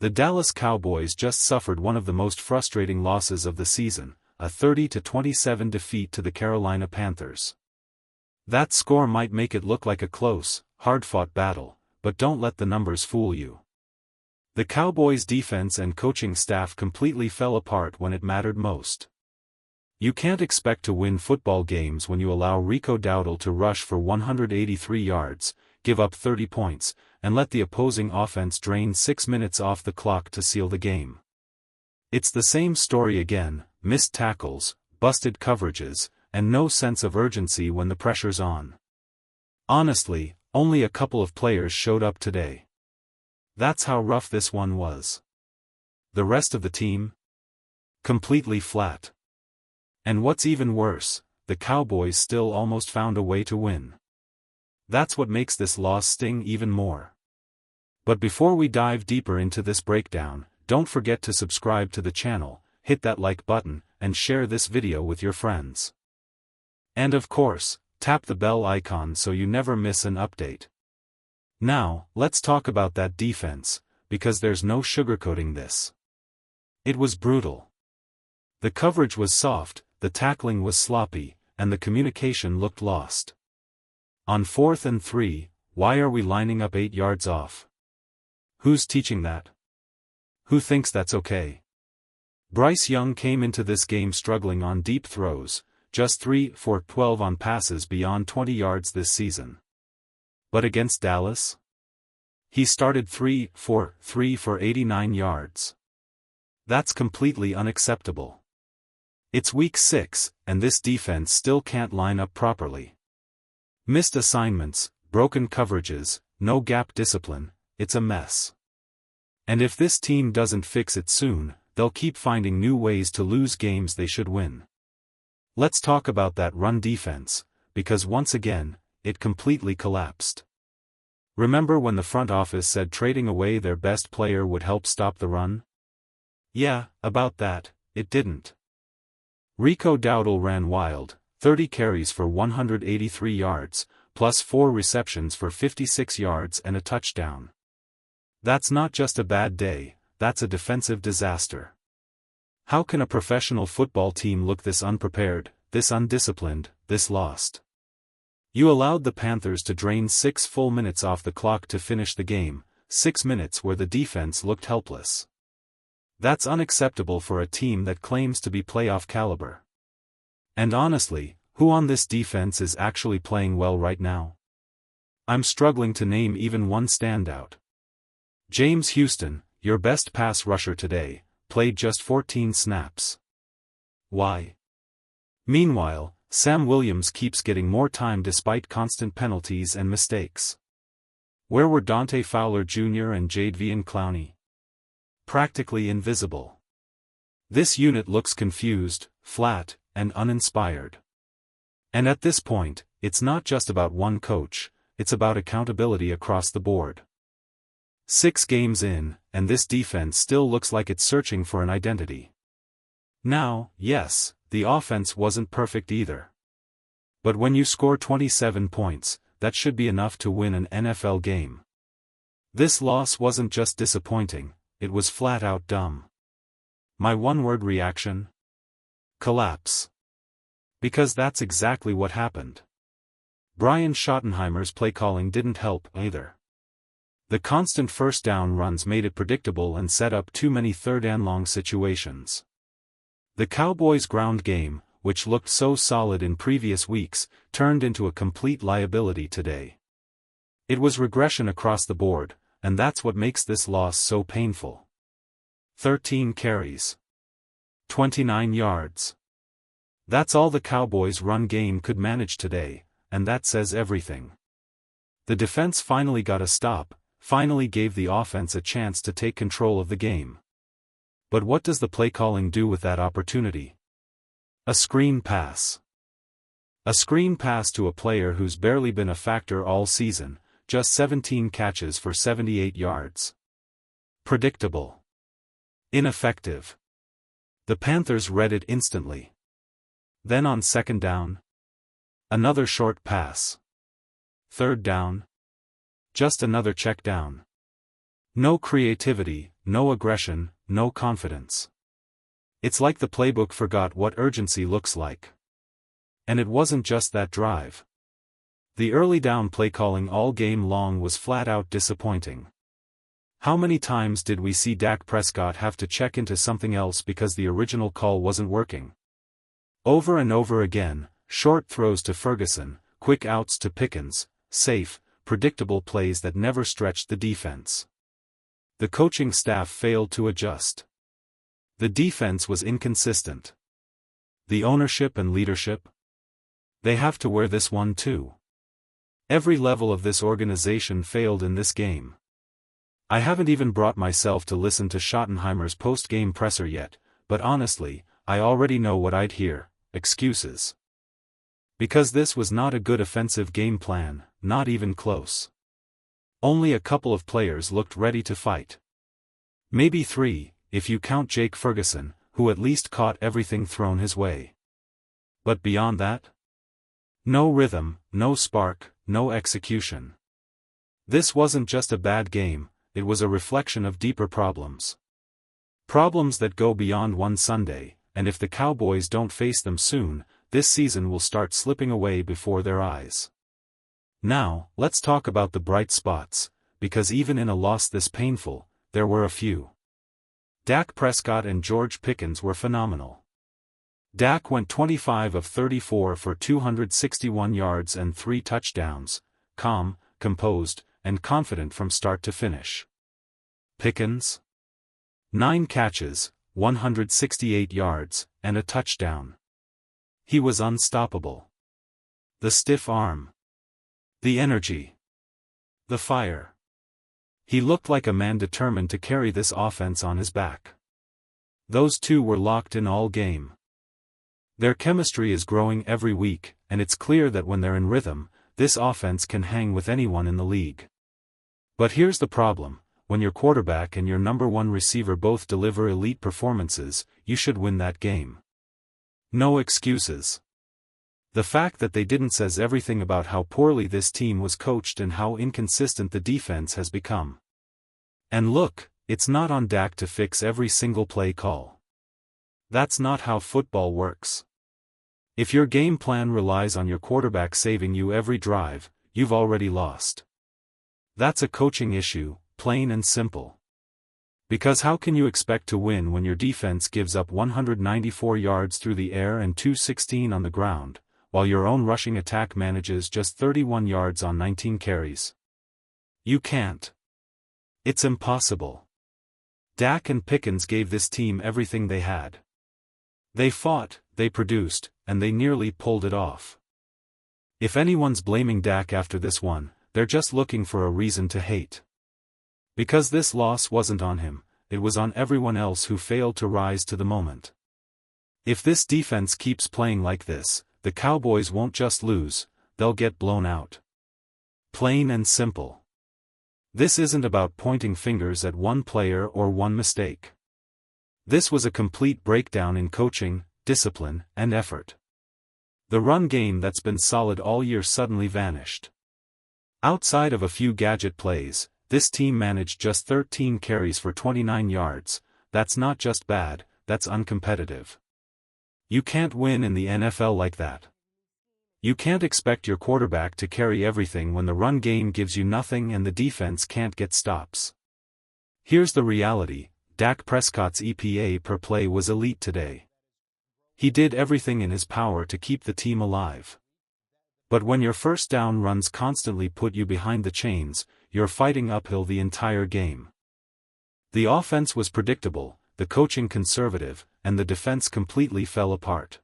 The Dallas Cowboys just suffered one of the most frustrating losses of the season, a 30-27 defeat to the Carolina Panthers. That score might make it look like a close, hard-fought battle, but don't let the numbers fool you. The Cowboys' defense and coaching staff completely fell apart when it mattered most. You can't expect to win football games when you allow Rico Dowdle to rush for 183 yards, give up 30 points, and let the opposing offense drain 6 minutes off the clock to seal the game. It's the same story again: missed tackles, busted coverages, and no sense of urgency when the pressure's on. Honestly, only a couple of players showed up today. That's how rough this one was. The rest of the team? Completely flat. And what's even worse, the Cowboys still almost found a way to win. That's what makes this loss sting even more. But before we dive deeper into this breakdown, don't forget to subscribe to the channel, hit that like button, and share this video with your friends. And of course, tap the bell icon so you never miss an update. Now, let's talk about that defense, because there's no sugarcoating this. It was brutal. The coverage was soft, the tackling was sloppy, and the communication looked lost. On 4th and 3, why are we lining up 8 yards off? Who's teaching that? Who thinks that's okay? Bryce Young came into this game struggling on deep throws, just 3 for 12 on passes beyond 20 yards this season. But against Dallas? He started 3 for 89 yards. That's completely unacceptable. It's week 6, and this defense still can't line up properly. Missed assignments, broken coverages, no gap discipline, it's a mess. And if this team doesn't fix it soon, they'll keep finding new ways to lose games they should win. Let's talk about that run defense, because once again, it completely collapsed. Remember when the front office said trading away their best player would help stop the run? Yeah, about that, it didn't. Rico Dowdle ran wild, 30 carries for 183 yards, plus 4 receptions for 56 yards and a touchdown. That's not just a bad day, that's a defensive disaster. How can a professional football team look this unprepared, this undisciplined, this lost? You allowed the Panthers to drain 6 full minutes off the clock to finish the game, 6 minutes where the defense looked helpless. That's unacceptable for a team that claims to be playoff caliber. And honestly, who on this defense is actually playing well right now? I'm struggling to name even one standout. James Houston, your best pass rusher today, played just 14 snaps. Why? Meanwhile, Sam Williams keeps getting more time despite constant penalties and mistakes. Where were Dante Fowler Jr. and Jadeveon Clowney? Practically invisible. This unit looks confused, flat, and uninspired. And at this point, it's not just about one coach, it's about accountability across the board. 6 games in, and this defense still looks like it's searching for an identity. Now, yes, the offense wasn't perfect either. But when you score 27 points, that should be enough to win an NFL game. This loss wasn't just disappointing, it was flat out dumb. My one-word reaction? Collapse. Because that's exactly what happened. Brian Schottenheimer's play calling didn't help either. The constant first down runs made it predictable and set up too many third-and-long situations. The Cowboys' ground game, which looked so solid in previous weeks, turned into a complete liability today. It was regression across the board, and that's what makes this loss so painful. 13 carries. 29 yards. That's all the Cowboys' run game could manage today, and that says everything. The defense finally got a stop, finally gave the offense a chance to take control of the game. But what does the play calling do with that opportunity? A screen pass. A screen pass to a player who's barely been a factor all season, just 17 catches for 78 yards. Predictable. Ineffective. The Panthers read it instantly. Then on second down, another short pass. Third down, just another check down. No creativity, no aggression, no confidence. It's like the playbook forgot what urgency looks like. And it wasn't just that drive. The early down play calling all game long was flat out disappointing. How many times did we see Dak Prescott have to check into something else because the original call wasn't working? Over and over again, short throws to Ferguson, quick outs to Pickens, safe, predictable plays that never stretched the defense. The coaching staff failed to adjust. The defense was inconsistent. The ownership and leadership? They have to wear this one too. Every level of this organization failed in this game. I haven't even brought myself to listen to Schottenheimer's post-game presser yet, but honestly, I already know what I'd hear: excuses. Because this was not a good offensive game plan, not even close. Only a couple of players looked ready to fight. Maybe 3, if you count Jake Ferguson, who at least caught everything thrown his way. But beyond that? No rhythm, no spark, no execution. This wasn't just a bad game, it was a reflection of deeper problems. Problems that go beyond one Sunday, and if the Cowboys don't face them soon, this season will start slipping away before their eyes. Now, let's talk about the bright spots, because even in a loss this painful, there were a few. Dak Prescott and George Pickens were phenomenal. Dak went 25 of 34 for 261 yards and 3 touchdowns, calm, composed, and confident from start to finish. Pickens? 9 catches, 168 yards, and a touchdown. He was unstoppable. The stiff arm. The energy. The fire. He looked like a man determined to carry this offense on his back. Those two were locked in all game. Their chemistry is growing every week, and it's clear that when they're in rhythm, this offense can hang with anyone in the league. But here's the problem: when your quarterback and your number one receiver both deliver elite performances, you should win that game. No excuses. The fact that they didn't says everything about how poorly this team was coached and how inconsistent the defense has become. And look, it's not on Dak to fix every single play call. That's not how football works. If your game plan relies on your quarterback saving you every drive, you've already lost. That's a coaching issue, plain and simple. Because how can you expect to win when your defense gives up 194 yards through the air and 216 on the ground, while your own rushing attack manages just 31 yards on 19 carries? You can't. It's impossible. Dak and Pickens gave this team everything they had. They fought, they produced, and they nearly pulled it off. If anyone's blaming Dak after this one, they're just looking for a reason to hate. Because this loss wasn't on him, it was on everyone else who failed to rise to the moment. If this defense keeps playing like this, the Cowboys won't just lose, they'll get blown out. Plain and simple. This isn't about pointing fingers at one player or one mistake. This was a complete breakdown in coaching, discipline, and effort. The run game that's been solid all year suddenly vanished. Outside of a few gadget plays, this team managed just 13 carries for 29 yards. That's not just bad, that's uncompetitive. You can't win in the NFL like that. You can't expect your quarterback to carry everything when the run game gives you nothing and the defense can't get stops. Here's the reality: Dak Prescott's EPA per play was elite today. He did everything in his power to keep the team alive. But when your first down runs constantly put you behind the chains, you're fighting uphill the entire game. The offense was predictable, the coaching conservative, and the defense completely fell apart.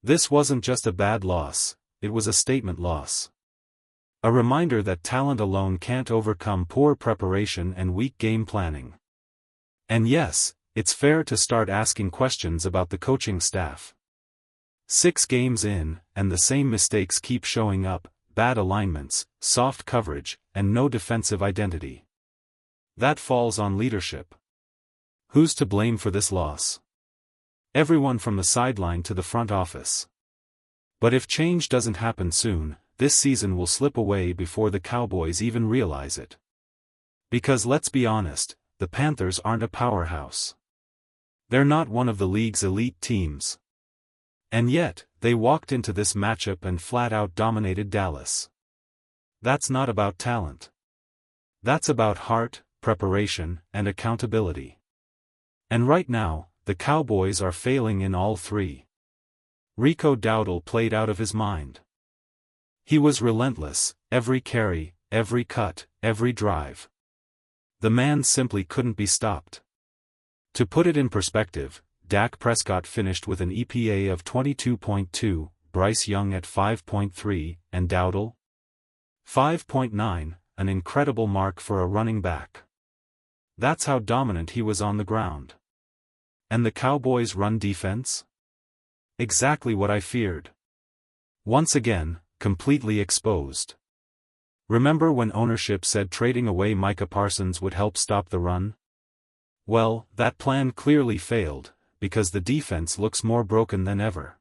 This wasn't just a bad loss, it was a statement loss. A reminder that talent alone can't overcome poor preparation and weak game planning. And yes, it's fair to start asking questions about the coaching staff. 6 games in, and the same mistakes keep showing up: bad alignments, soft coverage, and no defensive identity. That falls on leadership. Who's to blame for this loss? Everyone from the sideline to the front office. But if change doesn't happen soon, this season will slip away before the Cowboys even realize it. Because let's be honest, the Panthers aren't a powerhouse. They're not one of the league's elite teams. And yet, they walked into this matchup and flat-out dominated Dallas. That's not about talent. That's about heart, preparation, and accountability. And right now, the Cowboys are failing in all three. Rico Dowdle played out of his mind. He was relentless, every carry, every cut, every drive. The man simply couldn't be stopped. To put it in perspective, Dak Prescott finished with an EPA of 22.2, Bryce Young at 5.3, and Dowdle 5.9, an incredible mark for a running back. That's how dominant he was on the ground. And the Cowboys' run defense? Exactly what I feared. Once again, completely exposed. Remember when ownership said trading away Micah Parsons would help stop the run? Well, that plan clearly failed, because the defense looks more broken than ever.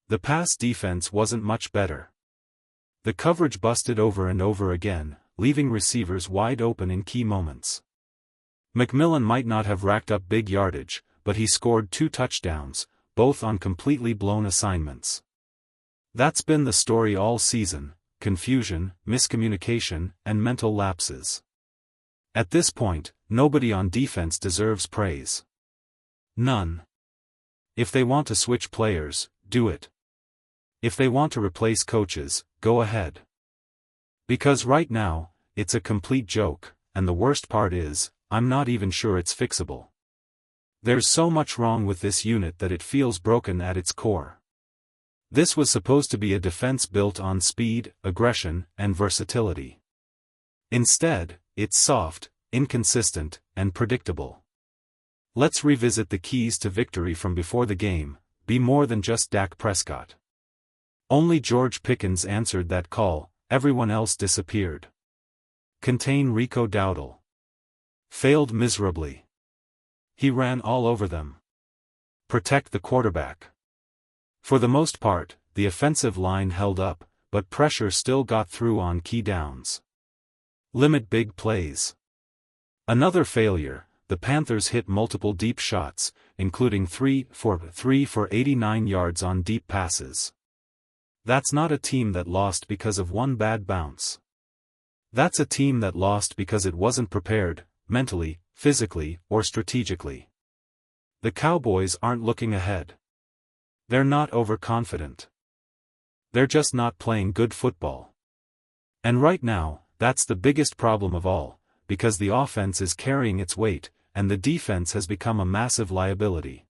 The pass defense wasn't much better. The coverage busted over and over again, leaving receivers wide open in key moments. McMillan might not have racked up big yardage, but he scored 2 touchdowns, both on completely blown assignments. That's been the story all season: confusion, miscommunication, and mental lapses. At this point, nobody on defense deserves praise. None. If they want to switch players, do it. If they want to replace coaches, go ahead. Because right now, it's a complete joke, and the worst part is, I'm not even sure it's fixable. There's so much wrong with this unit that it feels broken at its core. This was supposed to be a defense built on speed, aggression, and versatility. Instead, it's soft, inconsistent, and predictable. Let's revisit the keys to victory from before the game: be more than just Dak Prescott. Only George Pickens answered that call, everyone else disappeared. Contain Rico Dowdle. Failed miserably. He ran all over them. Protect the quarterback. For the most part, the offensive line held up, but pressure still got through on key downs. Limit big plays. Another failure: the Panthers hit multiple deep shots, including 3 for 89 yards on deep passes. That's not a team that lost because of one bad bounce. That's a team that lost because it wasn't prepared, mentally, physically, or strategically. The Cowboys aren't looking ahead. They're not overconfident. They're just not playing good football. And right now, that's the biggest problem of all, because the offense is carrying its weight, and the defense has become a massive liability.